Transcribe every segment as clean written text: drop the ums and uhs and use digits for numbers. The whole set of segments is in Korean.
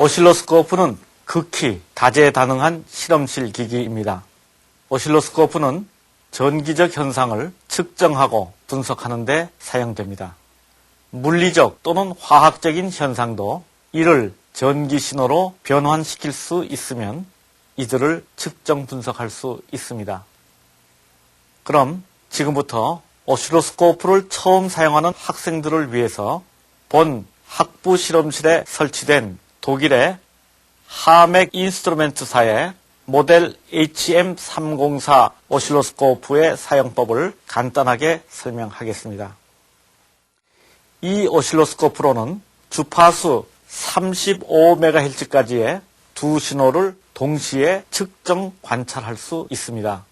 오실로스코프는 극히 다재다능한 실험실 기기입니다. 오실로스코프는 전기적 현상을 측정하고 분석하는 데 사용됩니다. 물리적 또는 화학적인 현상도 이를 전기 신호로 변환시킬 수 있으면 이들을 측정 분석할 수 있습니다. 그럼 지금부터 오실로스코프를 처음 사용하는 학생들을 위해서 본 학부 실험실에 설치된 독일의 하맥 인스트루멘트사의 모델 HM304 오실로스코프의 사용법을 간단하게 설명하겠습니다. 이 오실로스코프로는 주파수 35MHz까지의 두 신호를 동시에 측정 관찰할 수 있습니다.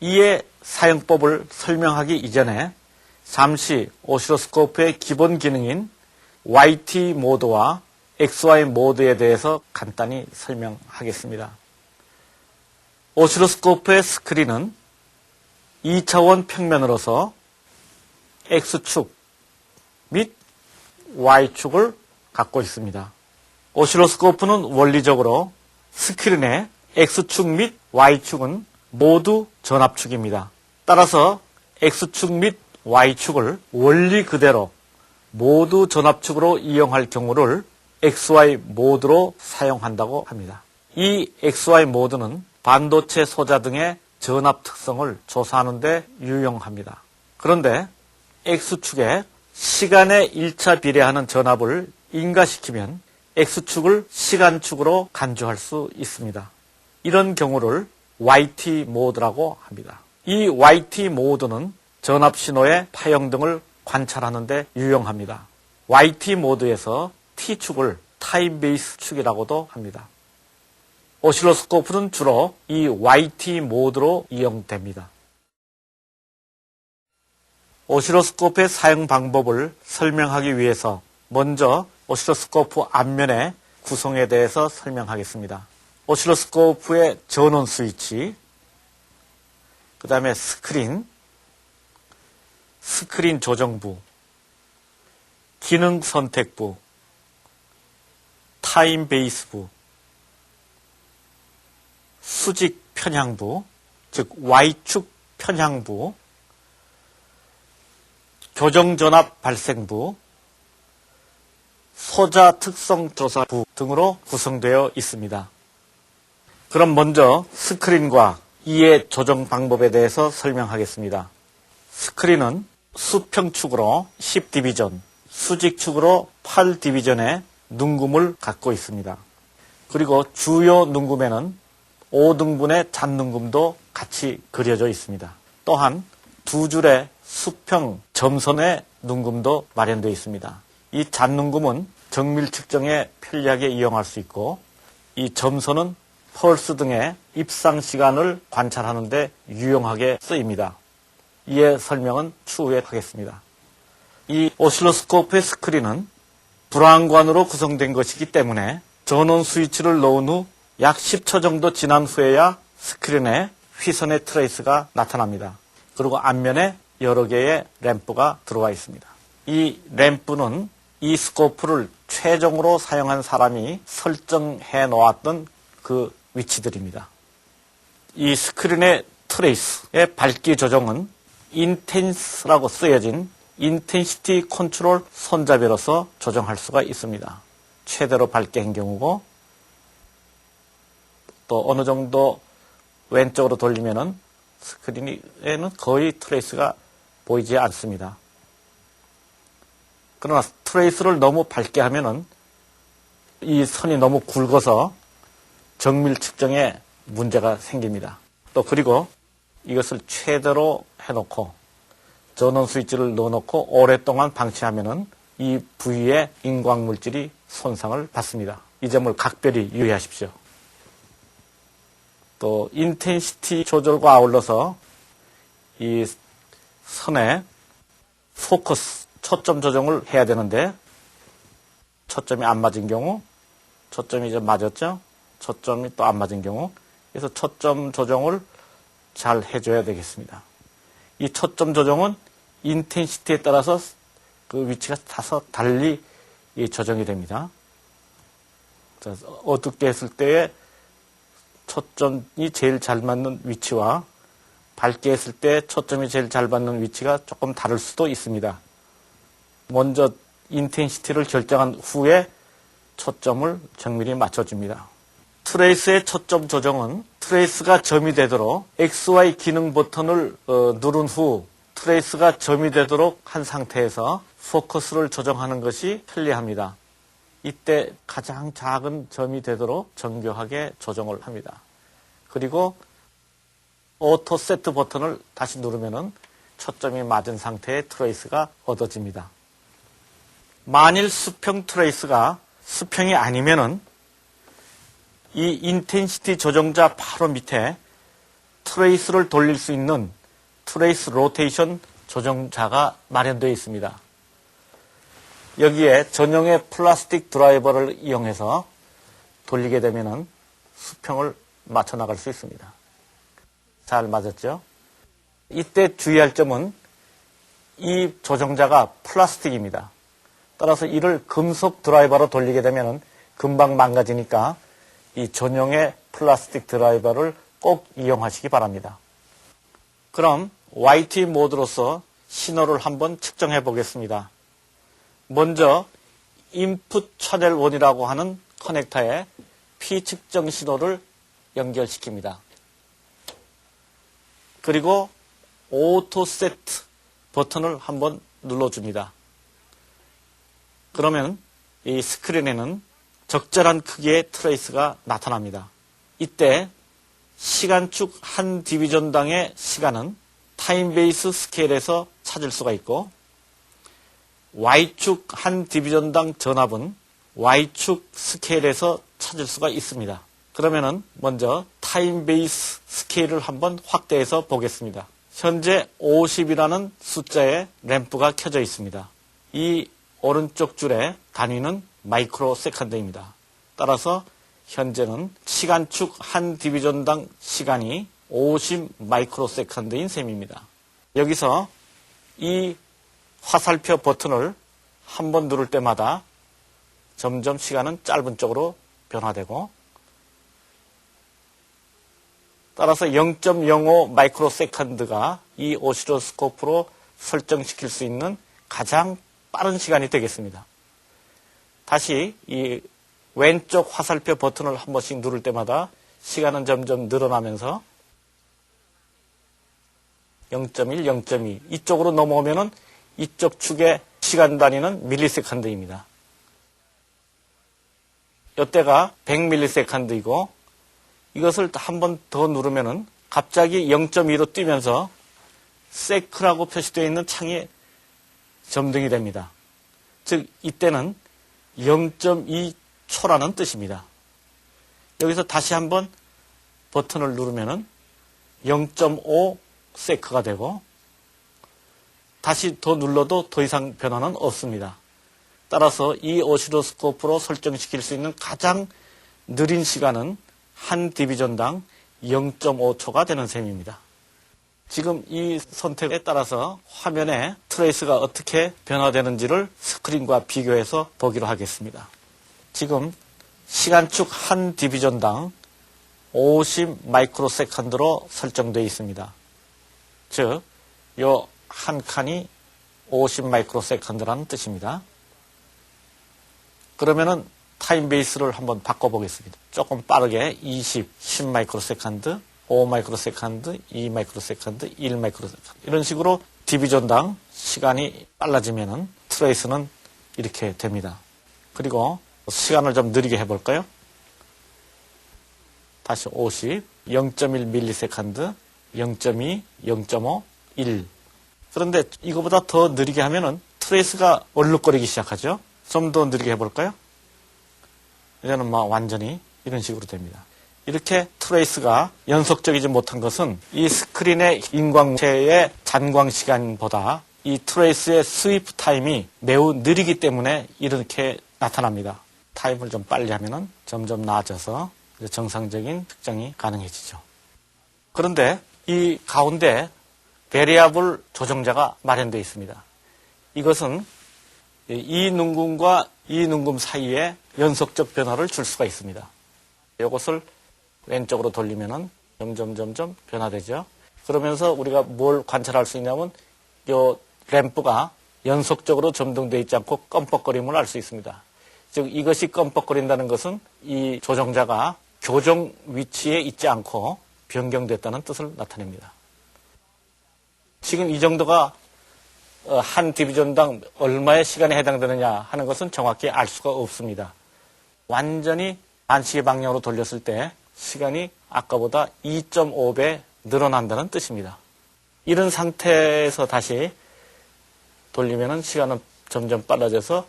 이에 사용법을 설명하기 이전에 잠시 오실로스코프의 기본 기능인 YT 모드와 XY 모드에 대해서 간단히 설명하겠습니다. 오실로스코프의 스크린은 2차원 평면으로서 X축 및 Y축을 갖고 있습니다. 오실로스코프는 원리적으로 스크린의 X축 및 Y축은 모두 전압축입니다. 따라서 X축 및 Y축을 원리 그대로 모두 전압축으로 이용할 경우를 XY 모드로 사용한다고 합니다. 이 XY 모드는 반도체 소자 등의 전압 특성을 조사하는 데 유용합니다. 그런데 X축에 시간에 1차 비례하는 전압을 인가시키면 X축을 시간축으로 간주할 수 있습니다. 이런 경우를 YT 모드라고 합니다. 이 YT 모드는 전압 신호의 파형 등을 관찰하는 데 유용합니다. YT 모드에서 T축을 타임 베이스 축이라고도 합니다. 오실로스코프는 주로 이 YT 모드로 이용됩니다. 오실로스코프의 사용 방법을 설명하기 위해서 먼저 오실로스코프 앞면의 구성에 대해서 설명하겠습니다. 오실로스코프의 전원 스위치, 그 다음에 스크린 조정부, 기능 선택부, 타임 베이스부, 수직 편향부, 즉 Y축 편향부, 교정전압 발생부, 소자 특성 조사부 등으로 구성되어 있습니다. 그럼 먼저 스크린과 이의 조정 방법에 대해서 설명하겠습니다. 스크린은 수평축으로 10디비전, 수직축으로 8디비전의 눈금을 갖고 있습니다. 그리고 주요 눈금에는 5등분의 잔눈금도 같이 그려져 있습니다. 또한 두 줄의 수평 점선의 눈금도 마련되어 있습니다. 이 잔눈금은 정밀 측정에 편리하게 이용할 수 있고, 이 점선은 펄스 등의 입상 시간을 관찰하는 데 유용하게 쓰입니다. 이의 설명은 추후에 하겠습니다. 이 오실로스코프의 스크린은 불안관으로 구성된 것이기 때문에 전원 스위치를 넣은 후 약 10초 정도 지난 후에야 스크린에 휘선의 트레이스가 나타납니다. 그리고 앞면에 여러 개의 램프가 들어와 있습니다. 이 램프는 이 스코프를 최종으로 사용한 사람이 설정해 놓았던 그 위치들입니다. 이 스크린의 트레이스의 밝기 조정은 인텐스라고 쓰여진 인텐시티 컨트롤 손잡이로서 조정할 수가 있습니다. 최대로 밝게 한 경우고, 또 어느 정도 왼쪽으로 돌리면은 스크린에는 거의 트레이스가 보이지 않습니다. 그러나 트레이스를 너무 밝게 하면은 이 선이 너무 굵어서 정밀 측정에 문제가 생깁니다. 또 그리고 이것을 최대로 해놓고 전원 스위치를 넣어놓고 오랫동안 방치하면은 이 부위의 인광물질이 손상을 받습니다. 이 점을 각별히 유의하십시오. 또 인텐시티 조절과 아울러서 이 선에 포커스, 초점 조정을 해야 되는데 초점이 안 맞은 경우, 초점이 이제 맞았죠? 초점이 또 안 맞은 경우, 그래서 초점 조정을 잘 해줘야 되겠습니다. 이 초점 조정은 인텐시티에 따라서 그 위치가 다소 달리 조정이 됩니다. 자, 어둡게 했을 때의 초점이 제일 잘 맞는 위치와 밝게 했을 때 초점이 제일 잘 맞는 위치가 조금 다를 수도 있습니다. 먼저 인텐시티를 결정한 후에 초점을 정밀히 맞춰줍니다. 트레이스의 초점 조정은 트레이스가 점이 되도록 XY 기능 버튼을 누른 후 트레이스가 점이 되도록 한 상태에서 포커스를 조정하는 것이 편리합니다. 이때 가장 작은 점이 되도록 정교하게 조정을 합니다. 그리고 오토 세트 버튼을 다시 누르면 초점이 맞은 상태의 트레이스가 얻어집니다. 만일 수평 트레이스가 수평이 아니면은 이 인텐시티 조정자 바로 밑에 트레이스를 돌릴 수 있는 트레이스 로테이션 조정자가 마련되어 있습니다. 여기에 전용의 플라스틱 드라이버를 이용해서 돌리게 되면은 수평을 맞춰 나갈 수 있습니다. 잘 맞았죠? 이때 주의할 점은 이 조정자가 플라스틱입니다. 따라서 이를 금속 드라이버로 돌리게 되면 금방 망가지니까 이 전용의 플라스틱 드라이버를 꼭 이용하시기 바랍니다. 그럼 YT 모드로서 신호를 한번 측정해 보겠습니다. 먼저 인풋 채널 1이라고 하는 커넥터에 P 측정 신호를 연결시킵니다. 그리고 오토 세트 버튼을 한번 눌러줍니다. 그러면 이 스크린에는 적절한 크기의 트레이스가 나타납니다. 이때 시간축 한 디비전당의 시간은 타임 베이스 스케일에서 찾을 수가 있고 Y축 한 디비전당 전압은 Y축 스케일에서 찾을 수가 있습니다. 그러면은 먼저 타임 베이스 스케일을 한번 확대해서 보겠습니다. 현재 50이라는 숫자의 램프가 켜져 있습니다. 이 오른쪽 줄의 단위는 마이크로 세컨드입니다. 따라서 현재는 시간축 한 디비전당 시간이 50 마이크로 세컨드인 셈입니다. 여기서 이 화살표 버튼을 한번 누를 때마다 점점 시간은 짧은 쪽으로 변화되고 따라서 0.05 마이크로 세컨드가 이 오시로스코프로 설정시킬 수 있는 가장 빠른 시간이 되겠습니다. 다시 이 왼쪽 화살표 버튼을 한 번씩 누를 때마다 시간은 점점 늘어나면서 0.1, 0.2 이쪽으로 넘어오면은 이쪽 축의 시간 단위는 밀리세컨드입니다. 이때가 100밀리세컨드이고 이것을 한 번 더 누르면은 갑자기 0.2로 뛰면서 세크라고 표시되어 있는 창이 점등이 됩니다. 즉 이때는 0.2초라는 뜻입니다. 여기서 다시 한번 버튼을 누르면은 0.5 세크가 되고 다시 더 눌러도 더 이상 변화는 없습니다. 따라서 이 오시로스코프로 설정시킬 수 있는 가장 느린 시간은 한 디비전당 0.5초가 되는 셈입니다. 지금 이 선택에 따라서 화면에 트레이스가 어떻게 변화되는지를 스크린과 비교해서 보기로 하겠습니다. 지금 시간축 한 디비전당 50 마이크로 세컨드로 설정되어 있습니다. 즉, 요 한 칸이 50 마이크로 세컨드라는 뜻입니다. 그러면은 타임 베이스를 한번 바꿔보겠습니다. 조금 빠르게 20, 10 마이크로 세컨드, 5 마이크로 세컨드, 2 마이크로 세컨드, 1 마이크로 세컨드 이런 식으로 디비전당 시간이 빨라지면은 트레이스는 이렇게 됩니다. 그리고 시간을 좀 느리게 해볼까요? 다시 50, 0.1 밀리세컨드, 0.2, 0.5, 1 그런데 이거보다 더 느리게 하면은 트레이스가 얼룩거리기 시작하죠. 좀 더 느리게 해볼까요? 이제는 완전히 이런 식으로 됩니다. 이렇게 트레이스가 연속적이지 못한 것은 이 스크린의 인광체의 잔광 시간보다 이 트레이스의 스위프 타임이 매우 느리기 때문에 이렇게 나타납니다. 타임을 좀 빨리 하면은 점점 나아져서 정상적인 측정이 가능해지죠. 그런데 이 가운데 베리어블 조정자가 마련되어 있습니다. 이것은 이 눈금과 이 눈금 사이에 연속적 변화를 줄 수가 있습니다. 이것을 왼쪽으로 돌리면은 점점 변화되죠. 그러면서 우리가 뭘 관찰할 수 있냐면 이 램프가 연속적으로 점등되어 있지 않고 껌뻑거림을 알 수 있습니다. 즉 이것이 껌뻑거린다는 것은 이 조정자가 교정 위치에 있지 않고 변경됐다는 뜻을 나타냅니다. 지금 이 정도가 한 디비전당 얼마의 시간에 해당되느냐 하는 것은 정확히 알 수가 없습니다. 완전히 반시계 방향으로 돌렸을 때 시간이 아까보다 2.5배 늘어난다는 뜻입니다. 이런 상태에서 다시 돌리면 시간은 점점 빨라져서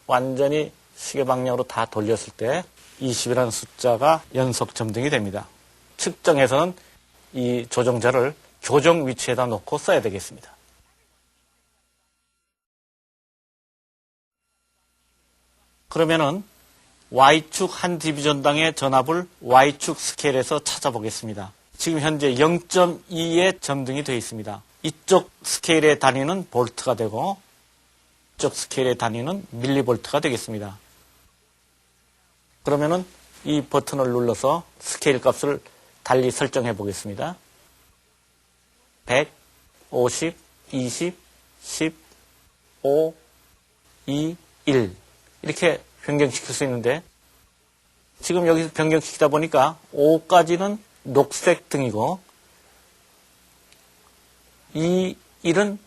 완전히 시계 방향으로 다 돌렸을 때 20이라는 숫자가 연속 점등이 됩니다. 측정에서는 이 조정자를 교정 위치에다 놓고 써야 되겠습니다. 그러면은 Y축 한 디비전당의 전압을 Y축 스케일에서 찾아보겠습니다. 지금 현재 0.2의 점등이 되어 있습니다. 이쪽 스케일의 단위는 볼트가 되고 이쪽 스케일의 단위는 밀리볼트가 되겠습니다. 그러면은 이 버튼을 눌러서 스케일 값을 달리 설정해 보겠습니다. 100, 50, 20, 10, 5, 2, 1 이렇게 변경시킬 수 있는데 지금 여기서 변경시키다 보니까 5까지는 녹색 등이고 이 1은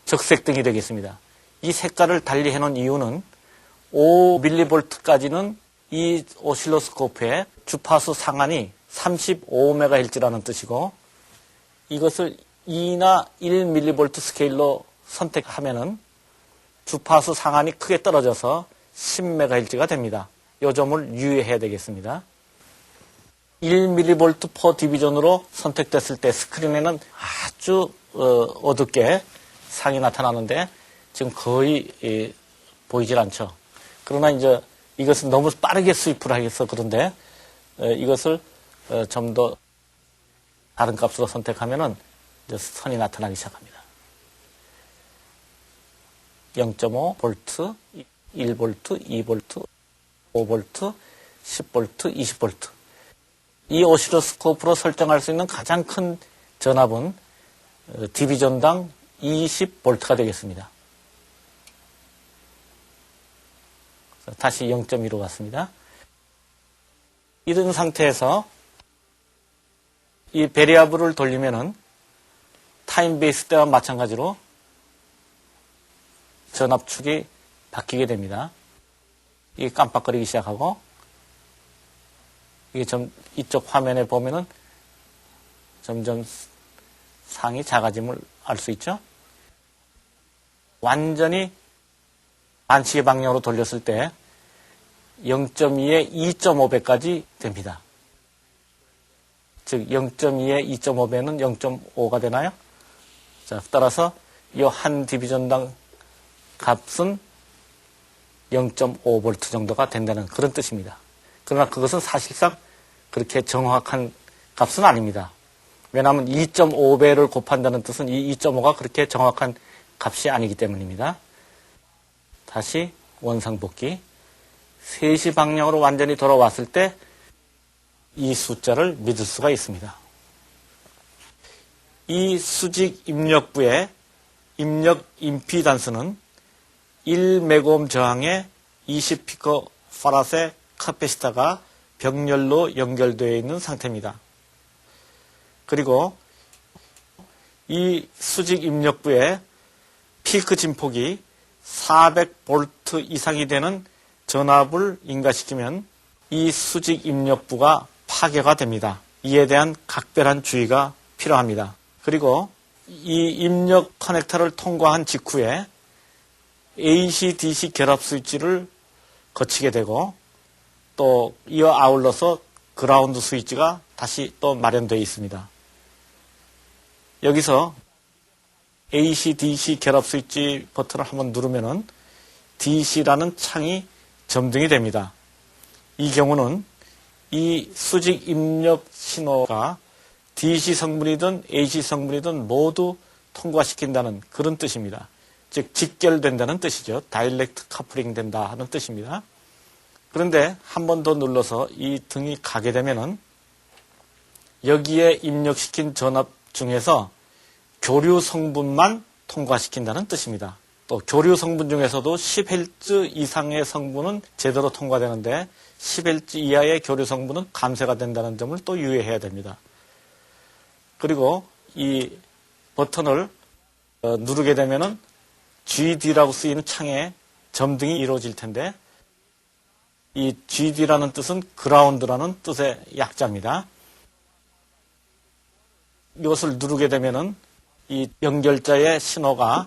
적색 등이 되겠습니다. 이 색깔을 달리 해놓은 이유는 5mV까지는 이 오실로스코프의 주파수 상한이 35MHz라는 뜻이고 이것을 2나 1mV 스케일로 선택하면은 주파수 상한이 크게 떨어져서 10MHz가 됩니다. 이 점을 유의해야 되겠습니다. 1mV per 디비전으로 선택됐을 때 스크린에는 아주 어둡게 상이 나타나는데 지금 거의 보이질 않죠. 그러나 이제 이것은 너무 빠르게 스위프를 하겠어 그런데 이것을 좀 더 다른 값으로 선택하면은 이제 선이 나타나기 시작합니다. 0.5V, 1V, 2V, 5V, 10V, 20V. 이 오실로스코프로 설정할 수 있는 가장 큰 전압은 디비전당 20V가 되겠습니다. 다시 0.2로 갔습니다. 이런 상태에서 이 베리아블을 돌리면은 타임 베이스 때와 마찬가지로 전압축이 바뀌게 됩니다. 이게 깜빡거리기 시작하고 이게 이쪽 화면에 보면은 점점 상이 작아짐을 알 수 있죠. 완전히 반시계 방향으로 돌렸을 때 0.2에 2.5배까지 됩니다. 즉 0.2에 2.5배는 0.5가 되나요? 자, 따라서 이 한 디비전당 값은 0.5V 정도가 된다는 그런 뜻입니다. 그러나 그것은 사실상 그렇게 정확한 값은 아닙니다. 왜냐하면 2.5배를 곱한다는 뜻은 이 2.5가 그렇게 정확한 값이 아니기 때문입니다. 다시 원상복귀. 3시 방향으로 완전히 돌아왔을 때 이 숫자를 믿을 수가 있습니다. 이 수직 입력부의 입력 임피단스는 1메가옴 저항의 20피코파라드의 카패시터가 병렬로 연결되어 있는 상태입니다. 그리고 이 수직 입력부의 피크 진폭이 400V 이상이 되는 전압을 인가시키면 이 수직 입력부가 파괴가 됩니다. 이에 대한 각별한 주의가 필요합니다. 그리고 이 입력 커넥터를 통과한 직후에 AC-DC 결합 스위치를 거치게 되고 또 이어 아울러서 그라운드 스위치가 다시 또 마련되어 있습니다. 여기서 AC-DC 결합 스위치 버튼을 한번 누르면은 DC라는 창이 점등이 됩니다. 이 경우는 이 수직 입력 신호가 DC 성분이든 AC 성분이든 모두 통과시킨다는 그런 뜻입니다. 즉 직결된다는 뜻이죠. 다이렉트 커플링 된다 하는 뜻입니다. 그런데 한 번 더 눌러서 이 등이 가게 되면은 여기에 입력시킨 전압 중에서 교류 성분만 통과시킨다는 뜻입니다. 또 교류 성분 중에서도 10Hz 이상의 성분은 제대로 통과되는데 10Hz 이하의 교류 성분은 감쇄가 된다는 점을 또 유의해야 됩니다. 그리고 이 버튼을 누르게 되면은 GD라고 쓰이는 창에 점등이 이루어질 텐데 이 GD라는 뜻은 그라운드라는 뜻의 약자입니다. 이것을 누르게 되면은 이 연결자의 신호가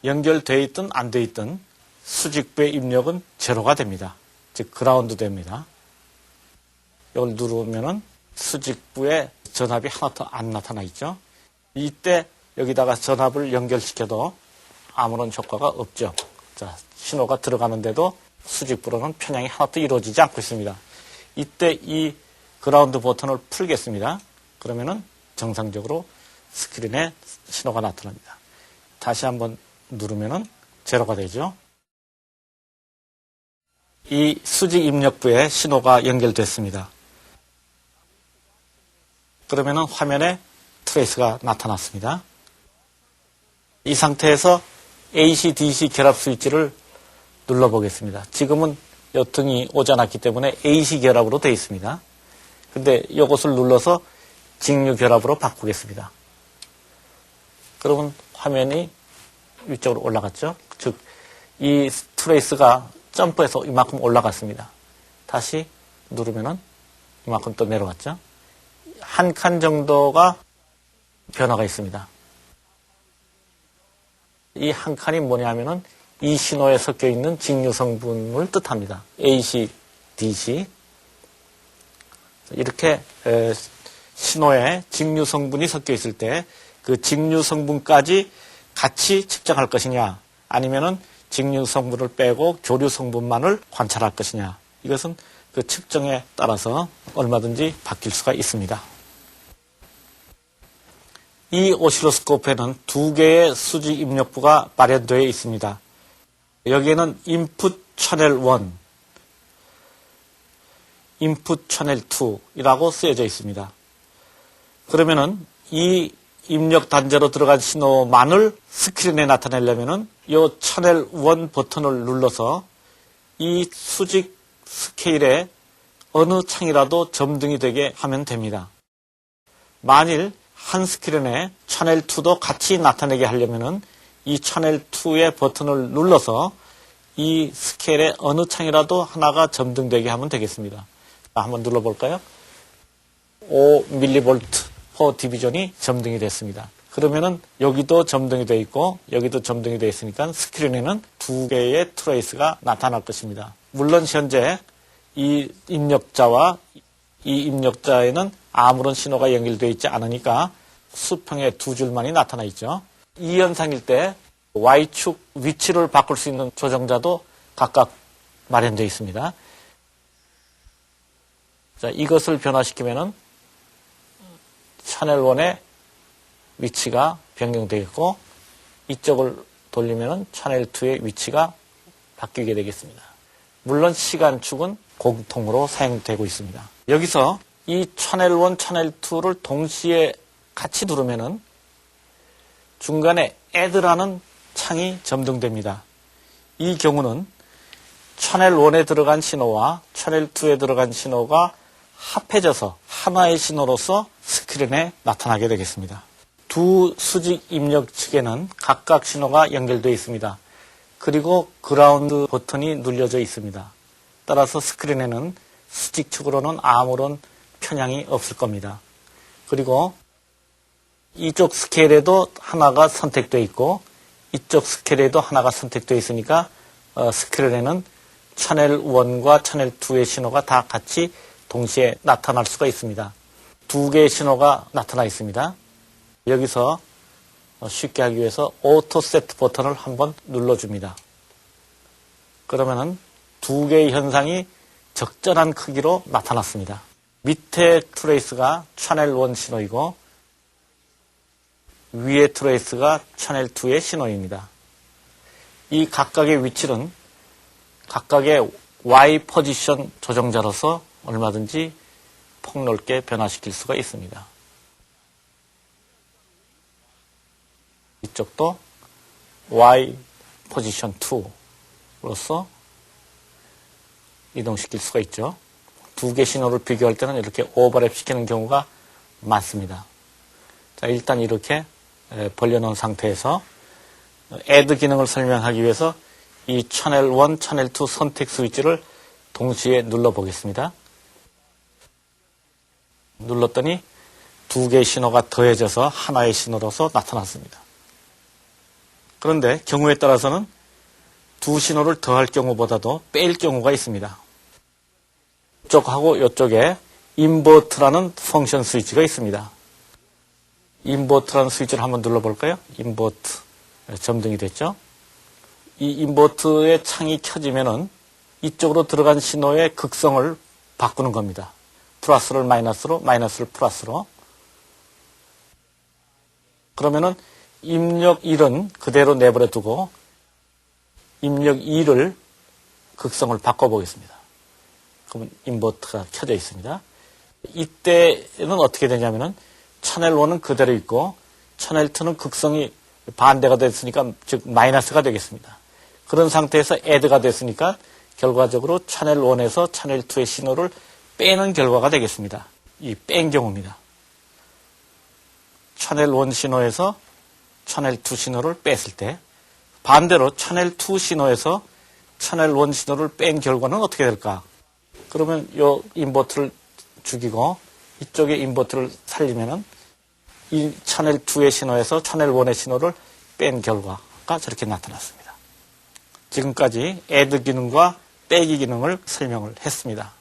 연결되어 있든 안 되어 있든 수직부의 입력은 제로가 됩니다. 즉 그라운드 됩니다. 이걸 누르면은 수직부에 전압이 하나도 안 나타나 있죠. 이때 여기다가 전압을 연결시켜도 아무런 효과가 없죠. 자, 신호가 들어가는데도 수직부로는 편향이 하나도 이루어지지 않고 있습니다. 이때 이 그라운드 버튼을 풀겠습니다. 그러면은 정상적으로 스크린에 신호가 나타납니다. 다시 한번 누르면은 제로가 되죠. 이 수직 입력부에 신호가 연결됐습니다. 그러면은 화면에 트레이스가 나타났습니다. 이 상태에서 AC, DC 결합 스위치를 눌러보겠습니다. 지금은 이 등이 오지 않았기 때문에 AC 결합으로 되어 있습니다. 근데 이것을 눌러서 직류 결합으로 바꾸겠습니다. 그러면 화면이 위쪽으로 올라갔죠. 즉, 이 트레이스가 점프해서 이만큼 올라갔습니다. 다시 누르면은 이만큼 또 내려갔죠. 한 칸 정도가 변화가 있습니다. 이 한 칸이 뭐냐면은 이 신호에 섞여 있는 직류 성분을 뜻합니다. AC, DC. 이렇게 신호에 직류 성분이 섞여 있을 때 그 직류 성분까지 같이 측정할 것이냐, 아니면은 직류 성분을 빼고 교류 성분만을 관찰할 것이냐. 이것은 그 측정에 따라서 얼마든지 바뀔 수가 있습니다. 이 오실로스코프에는 두 개의 수직 입력부가 마련되어 있습니다. 여기에는 인풋 채널 1, 인풋 채널 2이라고 쓰여져 있습니다. 그러면은 이 입력 단자로 들어간 신호만을 스크린에 나타내려면은 이 채널 1 버튼을 눌러서 이 수직 스케일에 어느 창이라도 점등이 되게 하면 됩니다. 만일 한 스크린에 채널 2도 같이 나타내게 하려면은 이 채널 2의 버튼을 눌러서 이 스케일에 어느 창이라도 하나가 점등되게 하면 되겠습니다. 한번 눌러볼까요? 5mV per 디비전이 점등이 됐습니다. 그러면은 여기도 점등이 되어 있고 여기도 점등이 되어 있으니까 스크린에는 두 개의 트레이스가 나타날 것입니다. 물론 현재 이 입력자와 이 입력자에는 아무런 신호가 연결되어 있지 않으니까 수평의 두 줄만이 나타나 있죠. 이 현상일 때 Y축 위치를 바꿀 수 있는 조정자도 각각 마련되어 있습니다. 자, 이것을 변화시키면은 채널 1의 위치가 변경되겠고 이쪽을 돌리면은 채널 2의 위치가 바뀌게 되겠습니다. 물론 시간축은 공통으로 사용되고 있습니다. 여기서 이 채널 1, 채널 2를 동시에 같이 누르면은 중간에 add라는 창이 점등됩니다. 이 경우는 채널 1에 들어간 신호와 채널 2에 들어간 신호가 합해져서 하나의 신호로서 스크린에 나타나게 되겠습니다. 두 수직 입력 측에는 각각 신호가 연결되어 있습니다. 그리고 그라운드 버튼이 눌려져 있습니다. 따라서 스크린에는 수직 측으로는 아무런 편향이 없을 겁니다. 그리고 이쪽 스케일에도 하나가 선택되어 있고 이쪽 스케일에도 하나가 선택되어 있으니까 스크린에는 채널 1과 채널 2의 신호가 다 같이 동시에 나타날 수가 있습니다. 두 개의 신호가 나타나 있습니다. 여기서 쉽게 하기 위해서 오토 세트 버튼을 한번 눌러줍니다. 그러면은 두 개의 현상이 적절한 크기로 나타났습니다. 밑에 트레이스가 채널 1 신호이고 위에 트레이스가 채널 2의 신호입니다. 이 각각의 위치는 각각의 Y 포지션 조정자로서 얼마든지 폭넓게 변화시킬 수가 있습니다. 이쪽도 Y 포지션 2로서 이동시킬 수가 있죠. 두 개 신호를 비교할 때는 이렇게 오버랩 시키는 경우가 많습니다. 자, 일단 이렇게 벌려놓은 상태에서 add 기능을 설명하기 위해서 이 채널 1, 채널 2 선택 스위치를 동시에 눌러보겠습니다. 눌렀더니 두 개의 신호가 더해져서 하나의 신호로서 나타났습니다. 그런데 경우에 따라서는 두 신호를 더할 경우보다도 뺄 경우가 있습니다. 이쪽하고 이쪽에 인버트라는 펑션 스위치가 있습니다. 인버트라는 스위치를 한번 눌러볼까요? 인버트 점등이 됐죠. 이 인버트의 창이 켜지면은 이쪽으로 들어간 신호의 극성을 바꾸는 겁니다. 플러스를 마이너스로, 마이너스를 플러스로. 그러면은 입력 1은 그대로 내버려 두고 입력 2를 극성을 바꿔보겠습니다. 그러면 인버터가 켜져 있습니다. 이때는 어떻게 되냐면은 채널 1은 그대로 있고 채널 2는 극성이 반대가 됐으니까 즉 마이너스가 되겠습니다. 그런 상태에서 add가 됐으니까 결과적으로 채널 1에서 채널 2의 신호를 빼는 결과가 되겠습니다. 이 뺀 경우입니다. 채널 1 신호에서 채널 2 신호를 뺐을 때 반대로 채널 2 신호에서 채널 1 신호를 뺀 결과는 어떻게 될까? 그러면 이 인버터를 죽이고 이쪽에 인버터를 살리면은 이 채널 2의 신호에서 채널 1의 신호를 뺀 결과가 저렇게 나타났습니다. 지금까지 add 기능과 빼기 기능을 설명을 했습니다.